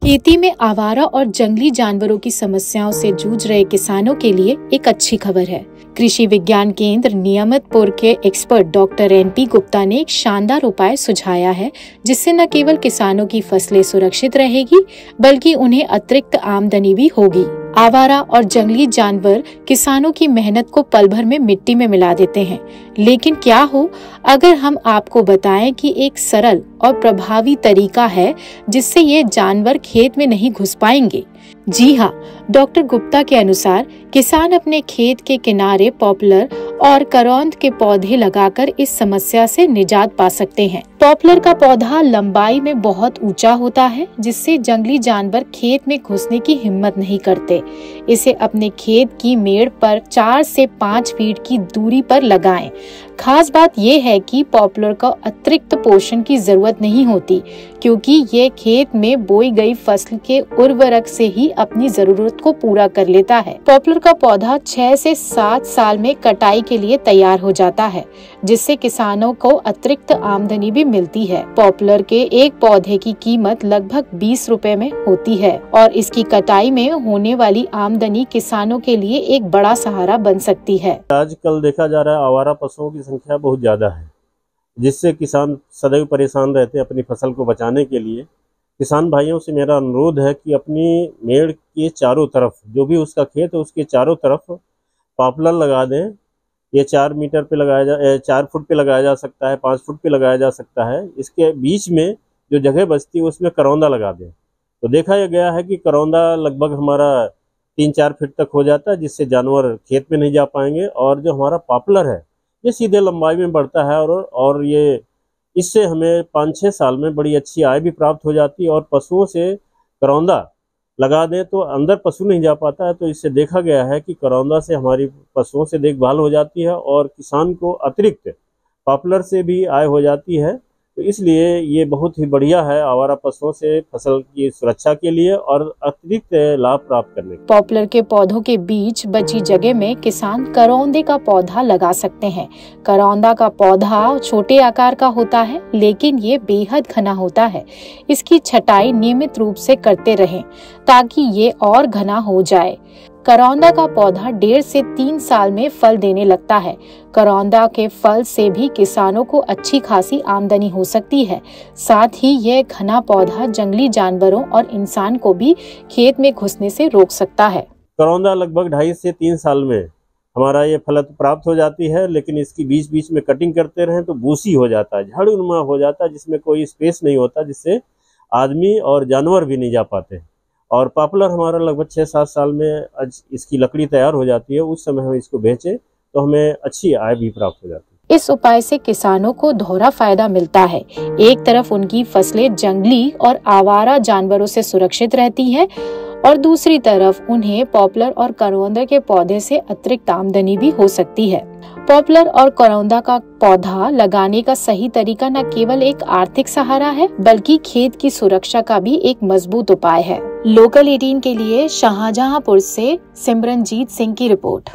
खेती में आवारा और जंगली जानवरों की समस्याओं से जूझ रहे किसानों के लिए एक अच्छी खबर है। कृषि विज्ञान केंद्र नियामतपुर के एक्सपर्ट डॉक्टर NP गुप्ता ने एक शानदार उपाय सुझाया है, जिससे न केवल किसानों की फसलें सुरक्षित रहेगी, बल्कि उन्हें अतिरिक्त आमदनी भी होगी। आवारा और जंगली जानवर किसानों की मेहनत को पल भर में मिट्टी में मिला देते हैं, लेकिन क्या हो अगर हम आपको बताएं कि एक सरल और प्रभावी तरीका है जिससे ये जानवर खेत में नहीं घुस पाएंगे। जी हाँ, डॉक्टर गुप्ता के अनुसार किसान अपने खेत के किनारे पॉपुलर और करौंद के पौधे लगाकर इस समस्या से निजात पा सकते हैं। पॉपुलर का पौधा लंबाई में बहुत ऊंचा होता है, जिससे जंगली जानवर खेत में घुसने की हिम्मत नहीं करते। इसे अपने खेत की मेड़ पर 4 से 5 फीट की दूरी पर लगाएं। खास बात यह है कि पॉपुलर को अतिरिक्त पोषण की जरूरत नहीं होती, क्योंकि ये खेत में बोई गई फसल के उर्वरक से ही अपनी जरूरत को पूरा कर लेता है। पॉपुलर का पौधा 6 से 7 साल में कटाई के लिए तैयार हो जाता है, जिससे किसानों को अतिरिक्त आमदनी भी मिलती है। पॉपुलर के एक पौधे की कीमत लगभग 20 रुपए में होती है और इसकी कटाई में होने वाली आमदनी किसानों के लिए एक बड़ा सहारा बन सकती है। आजकल देखा जा रहा है आवारा पशुओं की संख्या बहुत ज्यादा है, जिससे किसान सदैव परेशान रहते हैं अपनी फसल को बचाने के लिए। किसान भाइयों से मेरा अनुरोध है कि अपनी मेड़ के चारों तरफ, जो भी उसका खेत है उसके चारों तरफ पॉपुलर लगा दें। ये 4 मीटर पे लगाया जा 4 फुट पे लगाया जा सकता है, 5 फुट पे लगाया जा सकता है। इसके बीच में जो जगह बचती है उसमें करौंदा लगा दें। तो देखा गया है कि करौंदा लगभग हमारा 3-4 फीट तक हो जाता है, जिससे जानवर खेत में नहीं जा पाएंगे। और जो हमारा पॉपुलर है ये सीधे लंबाई में बढ़ता है और ये इससे हमें 5-6 साल में बड़ी अच्छी आय भी प्राप्त हो जाती है। और पशुओं से करौंदा लगा दें तो अंदर पशु नहीं जा पाता है, तो इससे देखा गया है कि करौंदा से हमारी पशुओं से देखभाल हो जाती है और किसान को अतिरिक्त पॉपुलर से भी आय हो जाती है। तो इसलिए ये बहुत ही बढ़िया है आवारा पशुओं से फसल की सुरक्षा के लिए और अतिरिक्त लाभ प्राप्त करने के लिए। पॉपुलर के पौधों के बीच बची जगह में किसान करौंदे का पौधा लगा सकते हैं। करौंदा का पौधा छोटे आकार का होता है, लेकिन ये बेहद घना होता है। इसकी छटाई नियमित रूप से करते रहें ताकि ये और घना हो जाए। करौंदा का पौधा 1.5 से 3 साल में फल देने लगता है। करौंदा के फल से भी किसानों को अच्छी खासी आमदनी हो सकती है। साथ ही यह घना पौधा जंगली जानवरों और इंसान को भी खेत में घुसने से रोक सकता है। करौंदा लगभग 2.5 से 3 साल में हमारा ये फल प्राप्त हो जाती है, लेकिन इसकी बीच बीच में कटिंग करते रहें तो बूसी हो जाता है, झाड़ूनुमा हो जाता है, जिसमें कोई स्पेस नहीं होता, जिससे आदमी और जानवर भी नहीं जा पाते। और पॉपुलर हमारा लगभग 6-7 साल में इसकी लकड़ी तैयार हो जाती है। उस समय हम इसको बेचें तो हमें अच्छी आय भी प्राप्त हो जाती है। इस उपाय से किसानों को दोहरा फायदा मिलता है। एक तरफ उनकी फसलें जंगली और आवारा जानवरों से सुरक्षित रहती हैं और दूसरी तरफ उन्हें पॉपुलर और करौंदा के पौधे से अतिरिक्त आमदनी भी हो सकती है। पॉपुलर और करौंदा का पौधा लगाने का सही तरीका न केवल एक आर्थिक सहारा है, बल्कि खेत की सुरक्षा का भी एक मजबूत उपाय है। लोकल 18 के लिए शाहजहांपुर से सिमरनजीत सिंह की रिपोर्ट।